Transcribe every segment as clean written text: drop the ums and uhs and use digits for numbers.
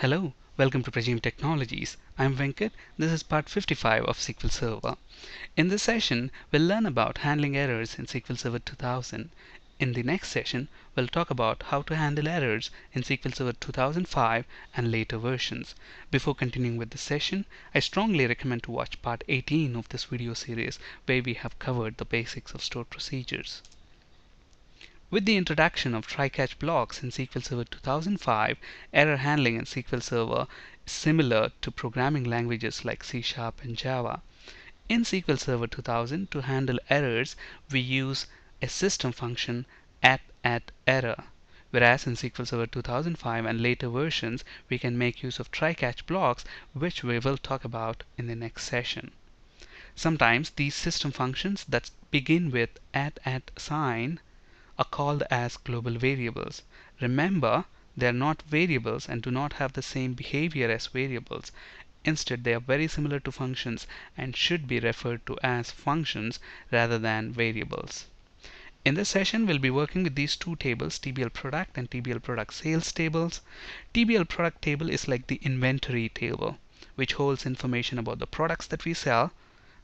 Hello, welcome to Prajim Technologies. I'm Venkat. This is part 55 of SQL Server. In this session, we'll learn about handling errors in SQL Server 2000. In the next session, we'll talk about how to handle errors in SQL Server 2005 and later versions. Before continuing with the session, I strongly recommend to watch part 18 of this video series where we have covered the basics of stored procedures. With the introduction of try-catch blocks in SQL Server 2005, error handling in SQL Server is similar to programming languages like C# and Java. In SQL Server 2000, to handle errors, we use a system function @error, whereas in SQL Server 2005 and later versions, we can make use of try-catch blocks, which we will talk about in the next session. Sometimes these system functions that begin with @sign are called as global variables. Remember, they are not variables and do not have the same behavior as variables. Instead, they are very similar to functions and should be referred to as functions rather than variables. In this session, we'll be working with these two tables, TBL product and TBL product sales tables. TBL product table is like the inventory table, which holds information about the products that we sell,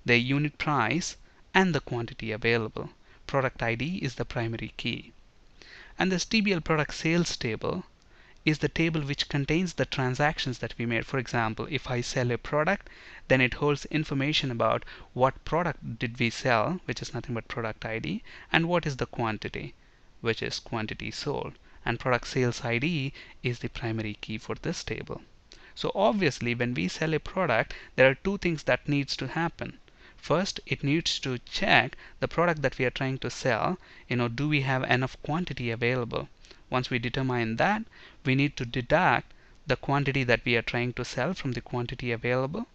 their unit price, and the quantity available. Product ID is the primary key. And this TBL product sales table is the table which contains the transactions that we made. For example, if I sell a product, then it holds information about what product did we sell, which is nothing but product ID, and what is the quantity, which is quantity sold. And product sales ID is the primary key for this table. So obviously, when we sell a product, there are two things that needs to happen. First, it needs to check the product that we are trying to sell. Do we have enough quantity available? Once we determine that, we need to deduct the quantity that we are trying to sell from the quantity available.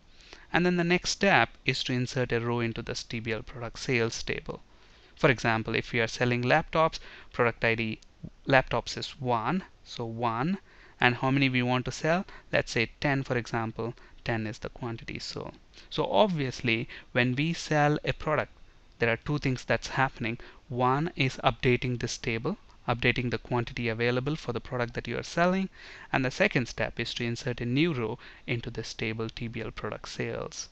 And then the next step is to insert a row into this TBL product sales table. For example, if we are selling laptops, product ID laptops is 1, so 1. And how many we want to sell? Let's say 10, for example. 10 is the quantity sold. So obviously, when we sell a product, there are two things that's happening. One is updating this table, updating the quantity available for the product that you are selling. And the second step is to insert a new row into this table, TBL product sales.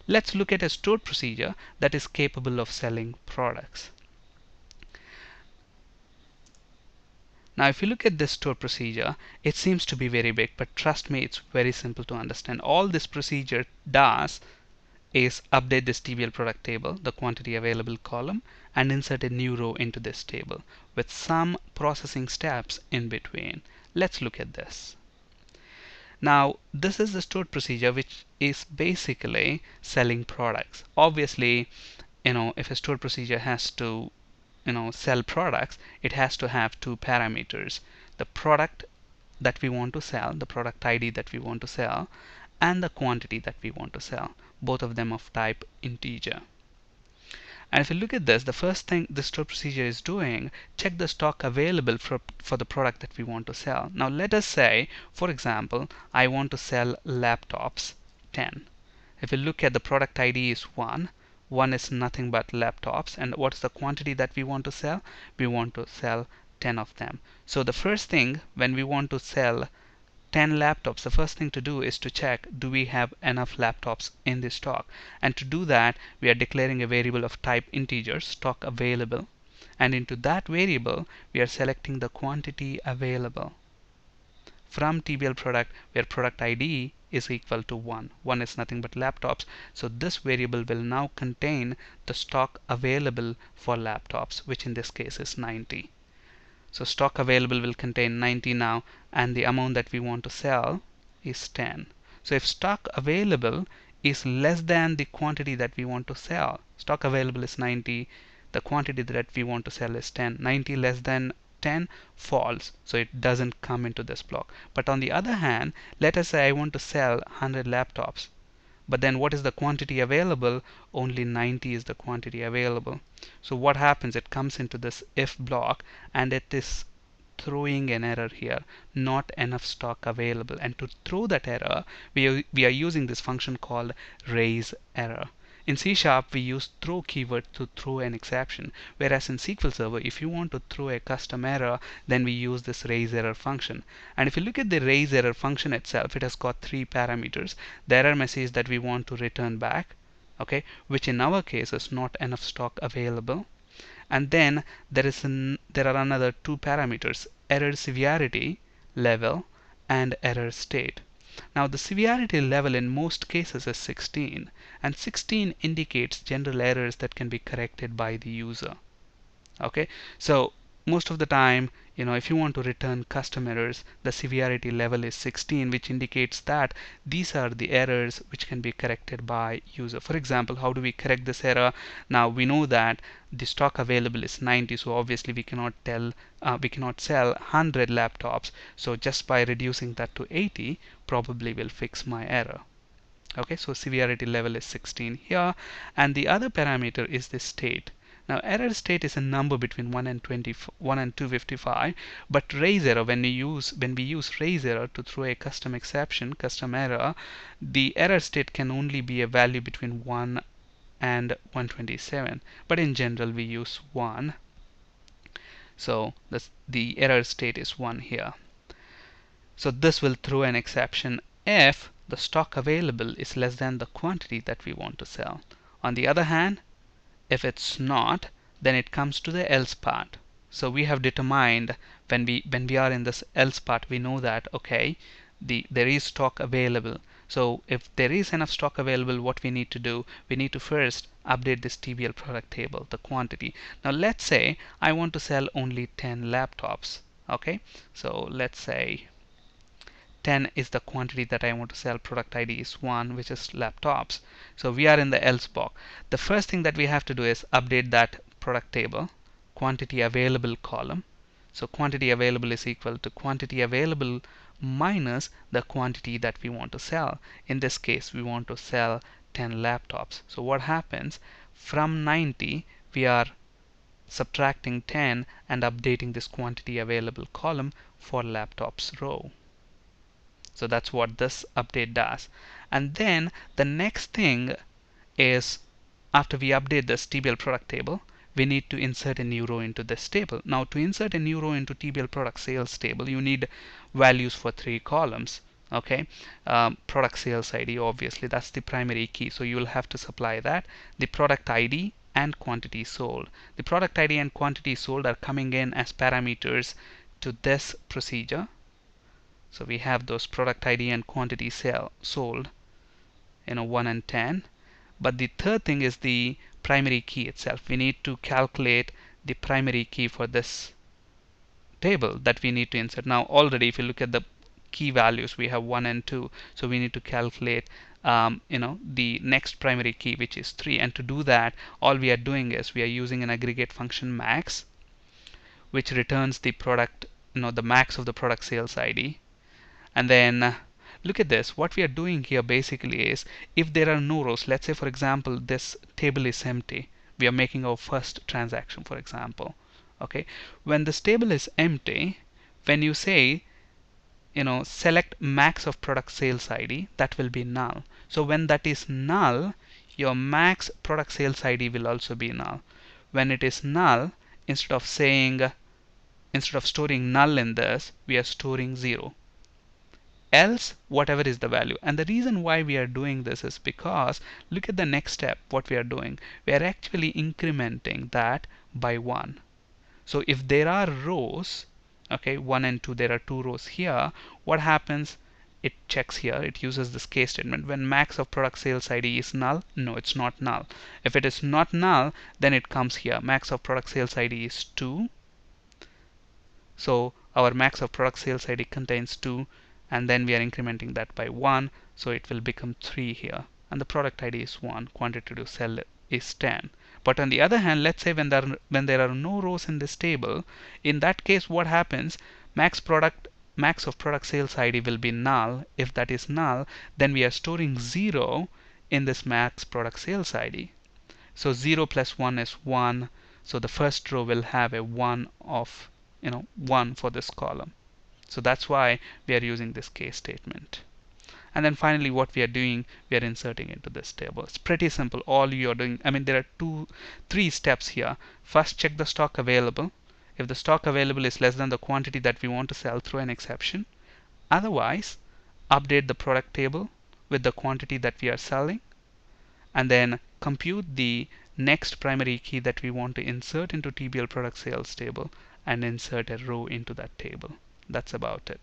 Let's look at a stored procedure that is capable of selling products. Now, if you look at this stored procedure, it seems to be very big, but trust me, it's very simple to understand. All this procedure does is update this TBL product table, the quantity available column, and insert a new row into this table with some processing steps in between. Let's look at this. Now, this is the stored procedure, which is basically selling products. Obviously, if a stored procedure has to sell products, it has to have two parameters: the product that we want to sell, the product ID that we want to sell, and the quantity that we want to sell, both of them of type integer. And if you look at this, the first thing the stored procedure is doing, check the stock available for the product that we want to sell. Now let us say, for example, I want to sell laptops 10. If you look at the product ID is 1, 1 is nothing but laptops. And what is the quantity that we want to sell? We want to sell 10 of them. So the first thing, when we want to sell 10 laptops, the first thing to do is to check, do we have enough laptops in the stock? And to do that, we are declaring a variable of type integer, stock available. And into that variable, we are selecting the quantity available from TBL product, where product ID is equal to 1. 1 is nothing but laptops. So this variable will now contain the stock available for laptops, which in this case is 90. So stock available will contain 90 now, and the amount that we want to sell is 10. So if stock available is less than the quantity that we want to sell, stock available is 90, the quantity that we want to sell is 10. 90 less than 10, false, so it doesn't come into this block. But on the other hand, let us say I want to sell 100 laptops, but then what is the quantity available? Only 90 is the quantity available. So what happens? It comes into this if block, and it is throwing an error here, not enough stock available. And to throw that error, we are using this function called raise error. In C Sharp, we use throw keyword to throw an exception, whereas in SQL Server, if you want to throw a custom error, then we use this raise error function. And if you look at the raise error function itself, it has got three parameters. The error message that we want to return back, okay, which in our case is not enough stock available. And then there are another two parameters, error severity level and error state. Now the severity level in most cases is 16, and 16 indicates general errors that can be corrected by the user. Okay, so most of the time, if you want to return custom errors, the severity level is 16, which indicates that these are the errors which can be corrected by user. For example, how do we correct this error? Now we know that the stock available is 90, so obviously we cannot sell 100 laptops. So just by reducing that to 80 probably will fix my error. Okay, so severity level is 16 here, and the other parameter is the state. Now error state is a number between 1 and 255, but raise error, when we use raise error to throw a custom exception, custom error, the error state can only be a value between 1 and 127, but in general we use 1. So the error state is 1 here. So this will throw an exception if the stock available is less than the quantity that we want to sell. On the other hand, if it's not, then it comes to the else part. So we have determined when we are in this else part, we know that okay, there is stock available. So if there is enough stock available, what we need to do, we need to first update this TBL product table, the quantity. Now let's say I want to sell only 10 laptops. Okay, so let's say 10 is the quantity that I want to sell. Product ID is 1, which is laptops. So we are in the else box. The first thing that we have to do is update that product table, quantity available column. So quantity available is equal to quantity available minus the quantity that we want to sell. In this case, we want to sell 10 laptops. So what happens? From 90, we are subtracting 10 and updating this quantity available column for laptops row. So that's what this update does. And then the next thing is, after we update this TBL product table, we need to insert a new row into this table. Now to insert a new row into TBL product sales table, you need values for 3 columns. Okay, product sales ID, obviously that's the primary key, so you will have to supply that, the product ID and quantity sold. The product ID and quantity sold are coming in as parameters to this procedure. So we have those product ID and quantity sold, 1 and 10. But the third thing is the primary key itself. We need to calculate the primary key for this table that we need to insert. Now already if you look at the key values, we have 1 and 2. So we need to calculate the next primary key, which is 3. And to do that, all we are doing is we are using an aggregate function max, which returns the product, the max of the product sales ID. And then look at this. What we are doing here basically is, if there are no rows, let's say for example this table is empty, we are making our first transaction, for example. Okay, when this table is empty, when you say select max of product sales ID, that will be null. So when that is null, your max product sales ID will also be null. When it is null, instead of storing null in this, we are storing 0. Else whatever is the value. And the reason why we are doing this is because look at the next step. What we are doing, we are actually incrementing that by 1. So if there are rows, okay, 1 and 2, there are 2 rows here, what happens? It checks here, it uses this case statement. When max of product sales ID is null, no, it's not null. If it is not null, then it comes here, max of product sales ID is 2. So our max of product sales ID contains 2, and then we are incrementing that by 1, so it will become 3 here, and the product ID is 1, quantity to sell is 10. But on the other hand, let's say when there are no rows in this table, in that case what happens? Max of product sales ID will be null. If that is null, then we are storing 0 in this max product sales ID. So 0 plus 1 is 1, so the first row will have a 1 of 1 for this column. So that's why we are using this case statement. and then finally what we are doing, we are inserting into this table. It's pretty simple. All you are doing, I mean, there are three steps here. First, check the stock available. If the stock available is less than the quantity that we want to sell, throw an exception. Otherwise, update the product table with the quantity that we are selling, and then compute the next primary key that we want to insert into TBL product sales table, and insert a row into that table. That's about it.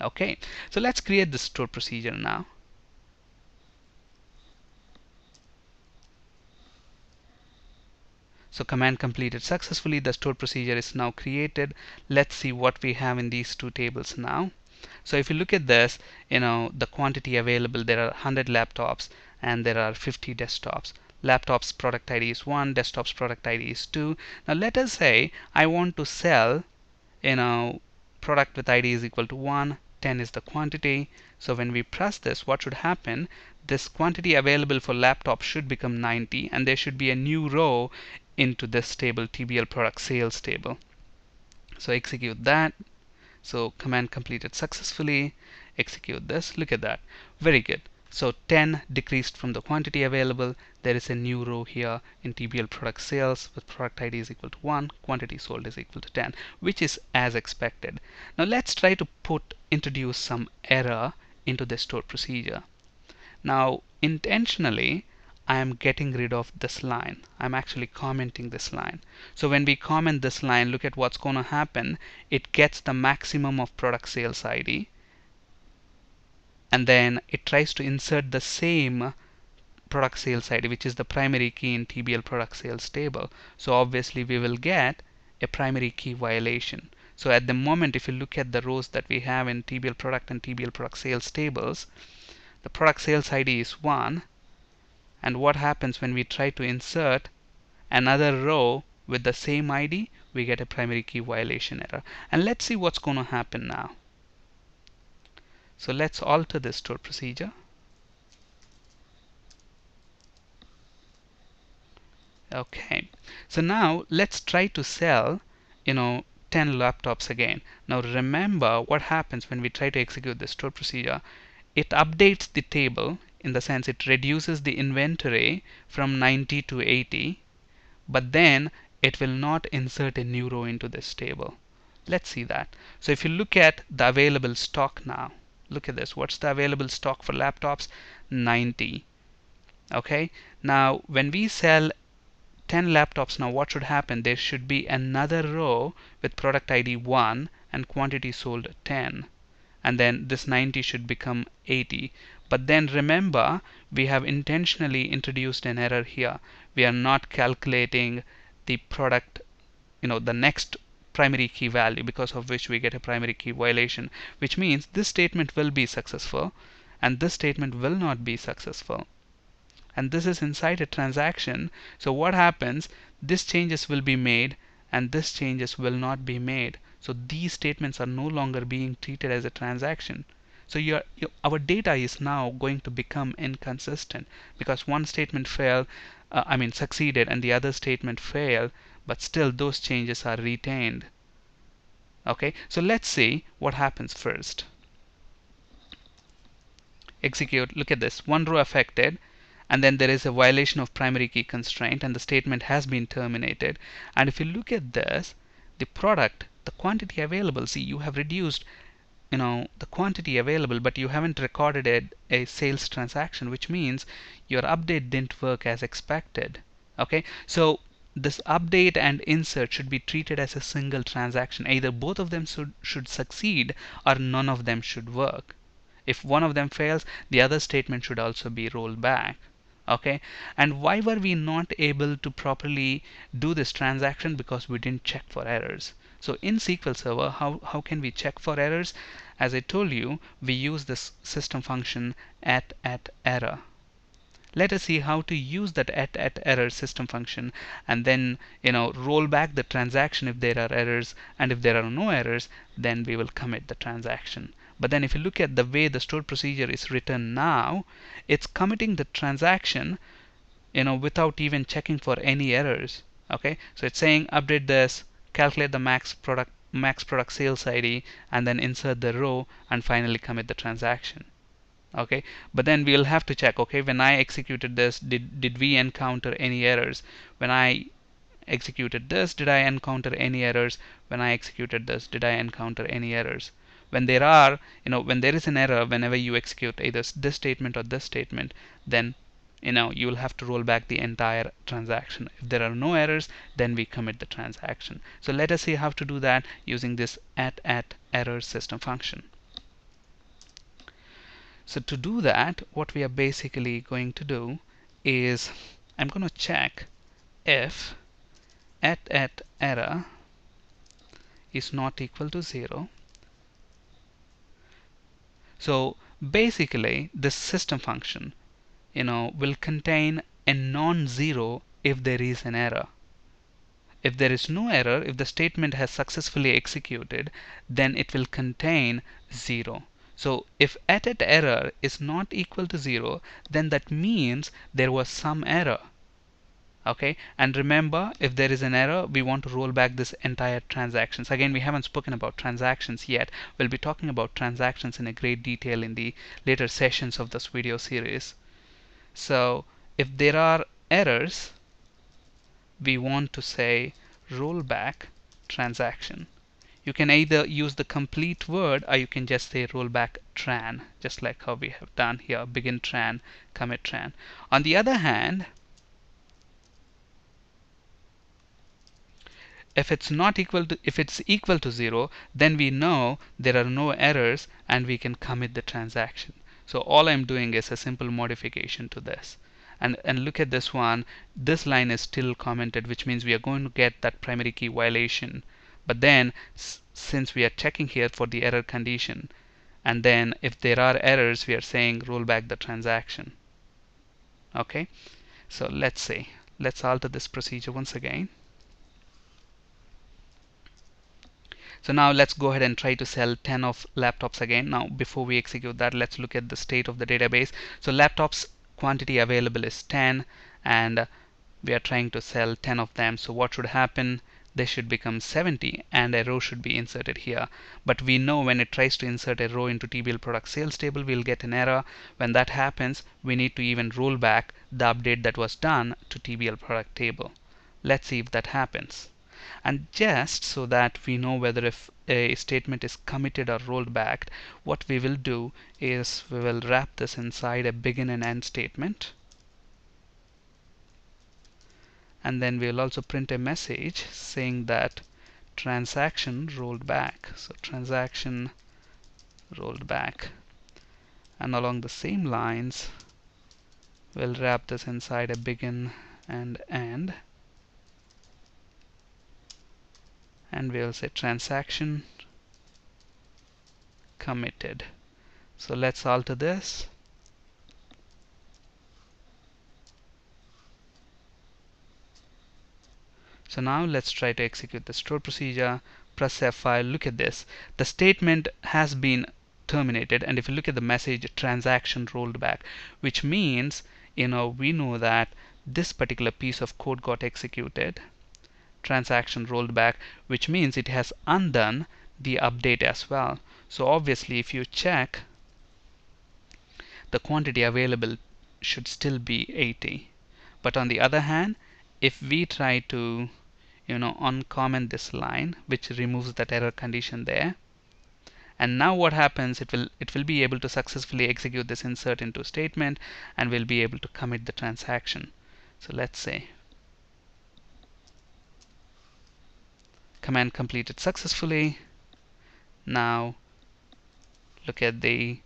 Okay, so let's create the store procedure now. So command completed successfully. The stored procedure is now created. Let's see what we have in these two tables now. So if you look at this, the quantity available, there are 100 laptops and there are 50 desktops. Laptops product ID is 1, desktops product ID is 2. Now let us say I want to sell, product with ID is equal to 1, 10 is the quantity. So when we press this, what should happen? This quantity available for laptops should become 90, and there should be a new row into this table, TBL product sales table. So execute that. So command completed successfully. Execute this. Look at that. Very good. So 10 decreased from the quantity available. There is a new row here in TBL product sales with product ID is equal to 1, quantity sold is equal to 10, which is as expected. Now let's try to introduce some error into the store procedure. Now intentionally I am getting rid of this line. I'm actually commenting this line. So when we comment this line, look at what's going to happen. It gets the maximum of product sales ID, and then it tries to insert the same product sales ID, which is the primary key in TBL product sales table. So obviously we will get a primary key violation. So at the moment, if you look at the rows that we have in TBL product and TBL product sales tables, the product sales ID is 1, and what happens when we try to insert another row with the same ID? We get a primary key violation error. And let's see what's going to happen now. So let's alter this store procedure. Okay, so now let's try to sell 10 laptops again. Now remember what happens when we try to execute this store procedure. It updates the table, in the sense it reduces the inventory from 90 to 80, but then it will not insert a new row into this table. Let's see that. So if you look at the available stock now, look at this. What's the available stock for laptops? 90. Okay, now when we sell 10 laptops, now what should happen? There should be another row with product ID 1 and quantity sold 10, and then this 90 should become 80. But then remember, we have intentionally introduced an error here. We are not calculating the product, the next primary key value, because of which we get a primary key violation, which means this statement will be successful and this statement will not be successful. And this is inside a transaction. So what happens? This changes will be made and this changes will not be made. So these statements are no longer being treated as a transaction. So our data is now going to become inconsistent, because one statement succeeded and the other statement failed, but still those changes are retained. Okay, so let's see what happens first. Execute. Look at this. One row affected, and then there is a violation of primary key constraint, and the statement has been terminated. And if you look at this, the product, the quantity available, see, you have reduced the quantity available, but you haven't recorded a sales transaction, which means your update didn't work as expected. Okay, so this update and insert should be treated as a single transaction. Either both of them should succeed, or none of them should work. If one of them fails, the other statement should also be rolled back. Okay, and why were we not able to properly do this transaction? Because we didn't check for errors. So in SQL Server, how can we check for errors? As I told you, we use this system function at error. Let us see how to use that at error system function, and then roll back the transaction if there are errors, and if there are no errors, then we will commit the transaction. But then if you look at the way the stored procedure is written now, it's committing the transaction without even checking for any errors. Okay, so it's saying update this, calculate the max product sales ID, and then insert the row and finally commit the transaction. Okay, but then we'll have to check, okay, when I executed this, did we encounter any errors? When I executed this, did I encounter any errors? When I executed this, did I encounter any errors? When there are, when there is an error whenever you execute either this statement or this statement, then you will have to roll back the entire transaction. If there are no errors, then we commit the transaction. So let us see how to do that using this at error system function. So to do that, what we are basically going to do is I'm going to check if at error is not equal to 0. So basically this system function will contain a non-zero if there is an error. If there is no error, if the statement has successfully executed, then it will contain 0. So if at error is not equal to 0, then that means there was some error. Okay, and remember, if there is an error, we want to roll back this entire transactions. Again, we haven't spoken about transactions yet. We'll be talking about transactions in a great detail in the later sessions of this video series. So if there are errors, we want to say rollback transaction. You can either use the complete word or you can just say rollback tran, just like how we have done here, begin tran, commit tran. On the other hand, if it's equal to 0, then we know there are no errors and we can commit the transaction. So all I'm doing is a simple modification to this. And look at this one. This line is still commented, which means we are going to get that primary key violation. But then since we are checking here for the error condition, and then if there are errors, we are saying roll back the transaction. Okay, so let's see. Let's alter this procedure once again. So now let's go ahead and try to sell 10 of laptops again. Now before we execute that, let's look at the state of the database. So laptops quantity available is 10, and we are trying to sell 10 of them. So what should happen? They should become 70 and a row should be inserted here. But we know when it tries to insert a row into TBL product sales table, we'll get an error. When that happens, we need to even roll back the update that was done to TBL product table. Let's see if that happens. And just so that we know whether if a statement is committed or rolled back, what we will do is we will wrap this inside a begin and end statement. And then we'll also print a message saying that transaction rolled back. So transaction rolled back. And along the same lines, we'll wrap this inside a begin and end. And we'll say transaction committed. So let's alter this. So now let's try to execute the store procedure. Press F5. Look at this. The statement has been terminated, and if you look at the message, transaction rolled back, which means we know that this particular piece of code got executed. Transaction rolled back, which means it has undone the update as well. So obviously, if you check, the quantity available should still be 80. But on the other hand, if we try to uncomment this line, which removes that error condition there, and now what happens, it will be able to successfully execute this insert into statement, and we'll be able to commit the transaction. So let's say command completed successfully. Now look at the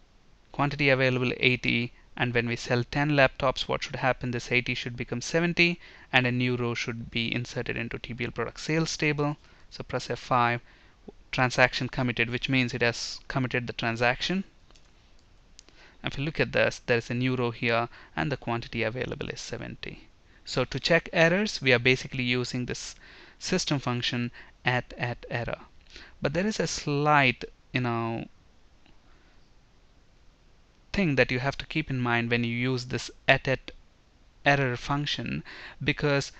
quantity available 80, and when we sell 10 laptops, what should happen? This 80 should become 70 and a new row should be inserted into TBL product sales table. So press F5. Transaction committed, which means it has committed the transaction. If you look at this, there is a new row here and the quantity available is 70. So to check errors, we are basically using this system function at error. But there is a slight thing that you have to keep in mind when you use this at error function, because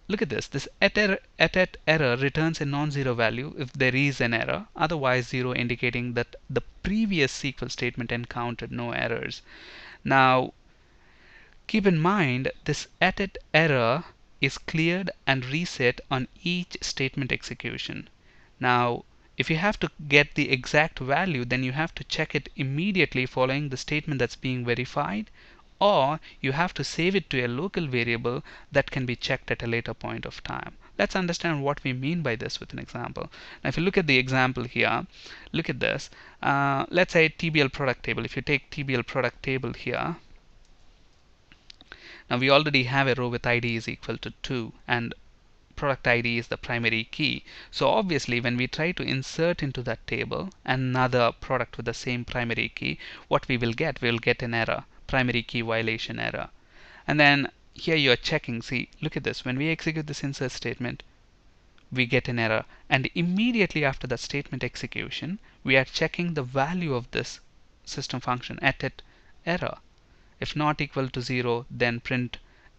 look at this. This at error returns a non-zero value if there is an error, otherwise 0, indicating that the previous SQL statement encountered no errors. Now, keep in mind this at error is cleared and reset on each statement execution. Now, if you have to get the exact value, then you have to check it immediately following the statement that's being verified, or you have to save it to a local variable that can be checked at a later point of time. Let's understand what we mean by this with an example. Now, if you look at the example here, look at this. Let's say TBL product table. If you take TBL product table here, now we already have a row with ID is equal to 2, and product ID is the primary key. So obviously when we try to insert into that table another product with the same primary key, what we will get? We will get an error, primary key violation error. And then here you are checking, see, look at this, when we execute this insert statement, we get an error, and immediately after that statement execution, we are checking the value of this system function at error. If not equal to 0, then print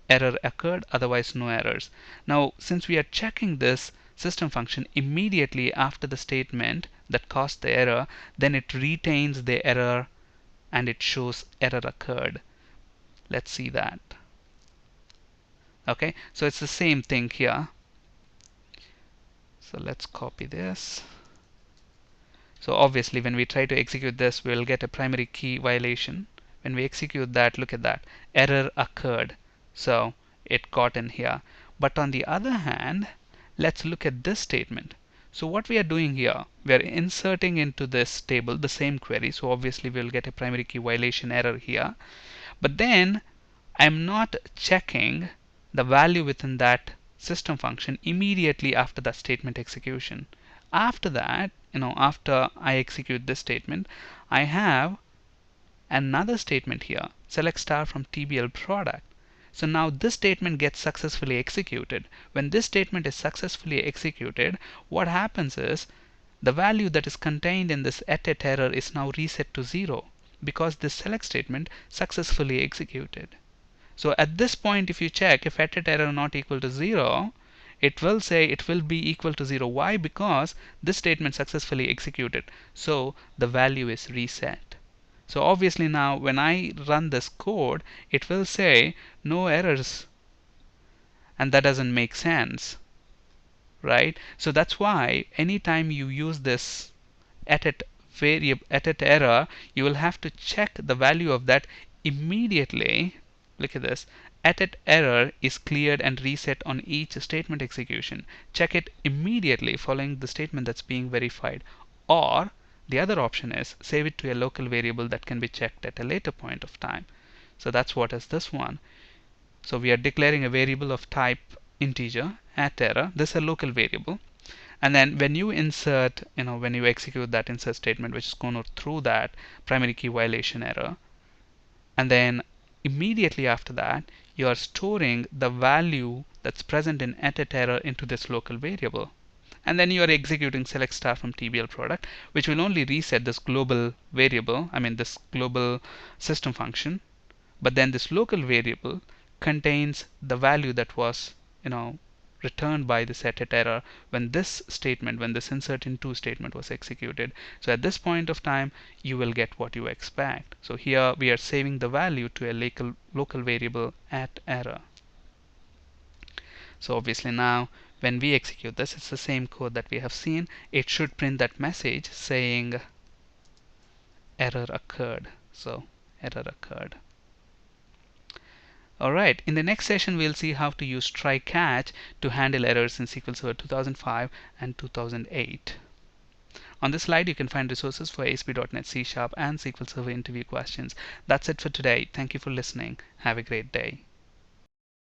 error occurred, otherwise no errors. Now, since we are checking this system function immediately after the statement that caused the error, then it retains the error and it shows error occurred. Let's see that. Okay, so it's the same thing here. So let's copy this. So obviously when we try to execute this, we will get a primary key violation. When we execute that, look at that, error occurred. So it got in here. But on the other hand, let's look at this statement. So what we are doing here, we are inserting into this table the same query. So obviously we will get a primary key violation error here. But then I'm not checking the value within that system function immediately after that statement execution. After that, after I execute this statement, I have another statement here, select star from TBL product. So now this statement gets successfully executed. When this statement is successfully executed, what happens is the value that is contained in this at error is now reset to 0 because this select statement successfully executed. So at this point, if you check if at error not equal to 0, it will say it will be equal to 0. Why? Because this statement successfully executed. So the value is reset. So obviously now when I run this code, it will say no errors, and that doesn't make sense, right? So that's why anytime you use this at error, you will have to check the value of that immediately. Look at this. At error is cleared and reset on each statement execution. Check it immediately following the statement that's being verified. Or the other option is save it to a local variable that can be checked at a later point of time. So that's what is this one. So we are declaring a variable of type integer at error. This is a local variable. And then when you insert, when you execute that insert statement, which is going to throw that primary key violation error, and then immediately after that, you are storing the value that's present in at error into this local variable. And then you are executing select star from TBL product, which will only reset this global variable, this global system function. But then this local variable contains the value that was, returned by this at error when this statement, when this insert into statement was executed. So at this point of time, you will get what you expect. So here we are saving the value to a local variable at error. So obviously now when we execute this, it's the same code that we have seen. It should print that message saying error occurred. So error occurred. Alright, in the next session we'll see how to use try catch to handle errors in SQL Server 2005 and 2008. On this slide you can find resources for ASP.NET C# and SQL Server interview questions. That's it for today. Thank you for listening. Have a great day.